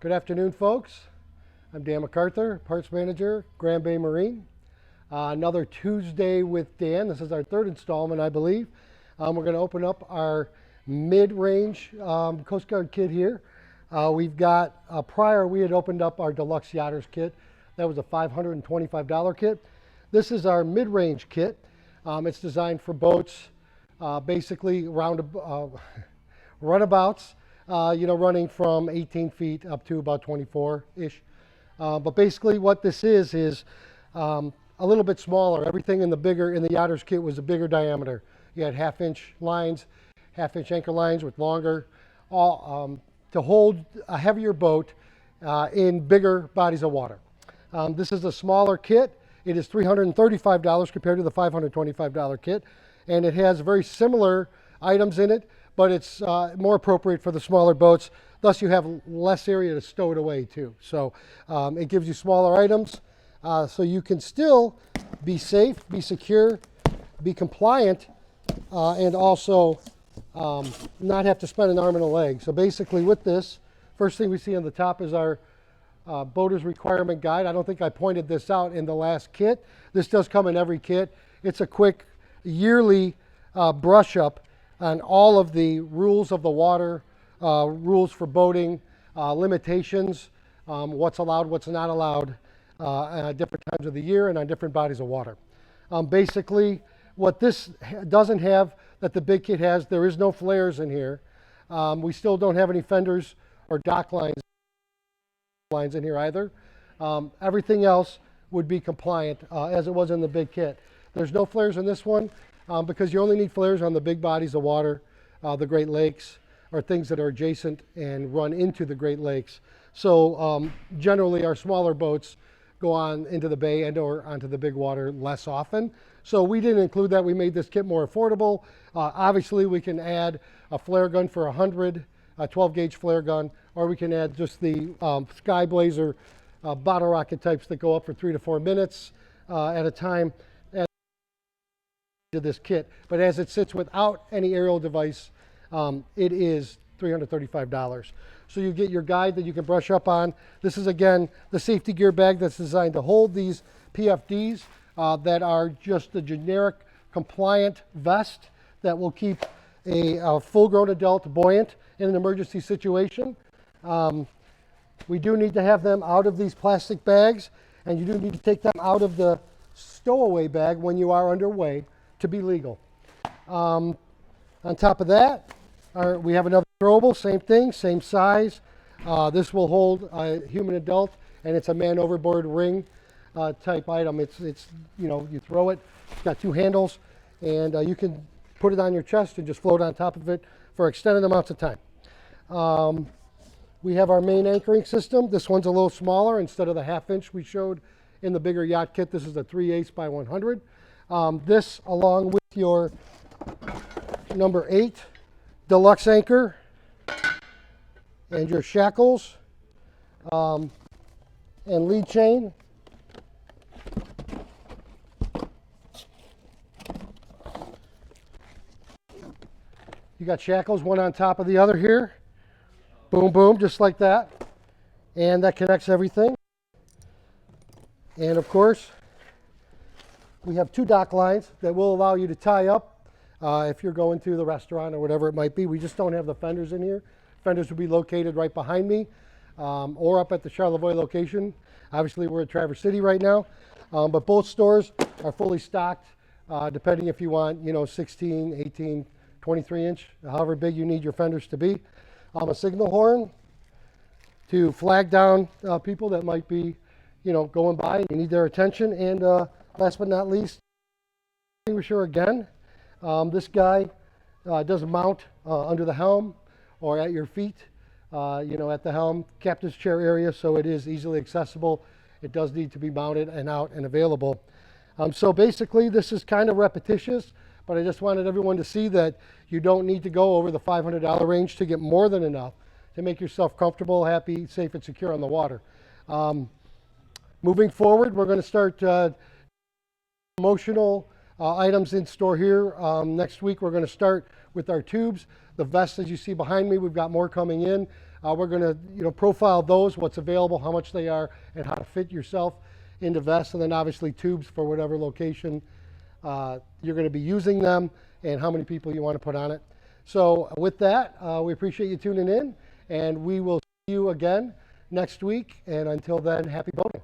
Good afternoon, folks. I'm Dan MacArthur, Parts Manager, Grand Bay Marine. Another Tuesday with Dan. This is our third installment, I believe. We're going to open up our mid-range Coast Guard kit here. We've got, prior we had opened up our Deluxe Yachters kit. That was a $525 kit. This is our mid-range kit. It's designed for boats, basically runabouts. Running from 18 feet up to about 24-ish. But basically what this is a little bit smaller. Everything in the Yachters kit was a bigger diameter. You had half-inch lines, half-inch anchor lines with longer, to hold a heavier boat in bigger bodies of water. This is a smaller kit. It is $335 compared to the $525 kit. And it has very similar items in it, but it's more appropriate for the smaller boats. Thus, you have less area to stow it away too. So it gives you smaller items, so you can still be safe, be secure, be compliant, and also not have to spend an arm and a leg. So basically with this, first thing we see on the top is our Boater's Requirement Guide. I don't think I pointed this out in the last kit. This does come in every kit. It's a quick yearly brush up on all of the rules of the water, rules for boating, limitations, what's allowed, what's not allowed at different times of the year and on different bodies of water. Basically, what this doesn't have that the big kit has, there is no flares in here. We still don't have any fenders or dock lines in here either. Everything else would be compliant as it was in the big kit. There's no flares in this one. Because you only need flares on the big bodies of water, the Great Lakes, or things that are adjacent and run into the Great Lakes. So generally our smaller boats go on into the bay and or onto the big water less often. So we didn't include that. We made this kit more affordable. Obviously we can add a flare gun for 100, a 12 gauge flare gun, or we can add just the Sky Blazer bottle rocket types that go up for 3 to 4 minutes at a time. To this kit, but as it sits without any aerial device, it is $335. So you get your guide that you can brush up on. This is again the safety gear bag that's designed to hold these PFDs that are just a generic compliant vest that will keep a full-grown adult buoyant in an emergency situation. We do need to have them out of these plastic bags, and you do need to take them out of the stowaway bag when you are underway to be legal. On top of that, we have another throwable, same thing, same size. This will hold a human adult, and it's a man overboard ring type item. It's you throw it, it's got 2 handles, and you can put it on your chest and just float on top of it for extended amounts of time. We have our main anchoring system. This one's a little smaller. Instead of the half-inch we showed in the bigger yacht kit, this is a 3/8 by 100. This, along with your number 8 deluxe anchor and your shackles and lead chain. You got shackles, one on top of the other here. Boom, boom, just like that. And that connects everything. And of course, we have 2 dock lines that will allow you to tie up if you're going to the restaurant or whatever it might be. We just don't have the fenders in here. Fenders will be located right behind me or up at the Charlevoix location. Obviously, we're at Traverse City right now, but both stores are fully stocked, depending if you want, 16, 18, 23 inch, however big you need your fenders to be. A signal horn to flag down people that might be, going by. You need their attention. And last but not least, extinguisher again. This guy doesn't mount under the helm or at your feet, at the helm, captain's chair area, so it is easily accessible. It does need to be mounted and out and available. So basically, this is kind of repetitious, but I just wanted everyone to see that you don't need to go over the $500 range to get more than enough to make yourself comfortable, happy, safe, and secure on the water. Moving forward, we're going to start promotional items in store here. Next week, we're going to start with our tubes. The vests, as you see behind me, we've got more coming in. We're going to profile those, what's available, how much they are, and how to fit yourself into vests, and then obviously tubes for whatever location you're going to be using them and how many people you want to put on it. So with that, we appreciate you tuning in, and we will see you again next week. And until then, happy boating.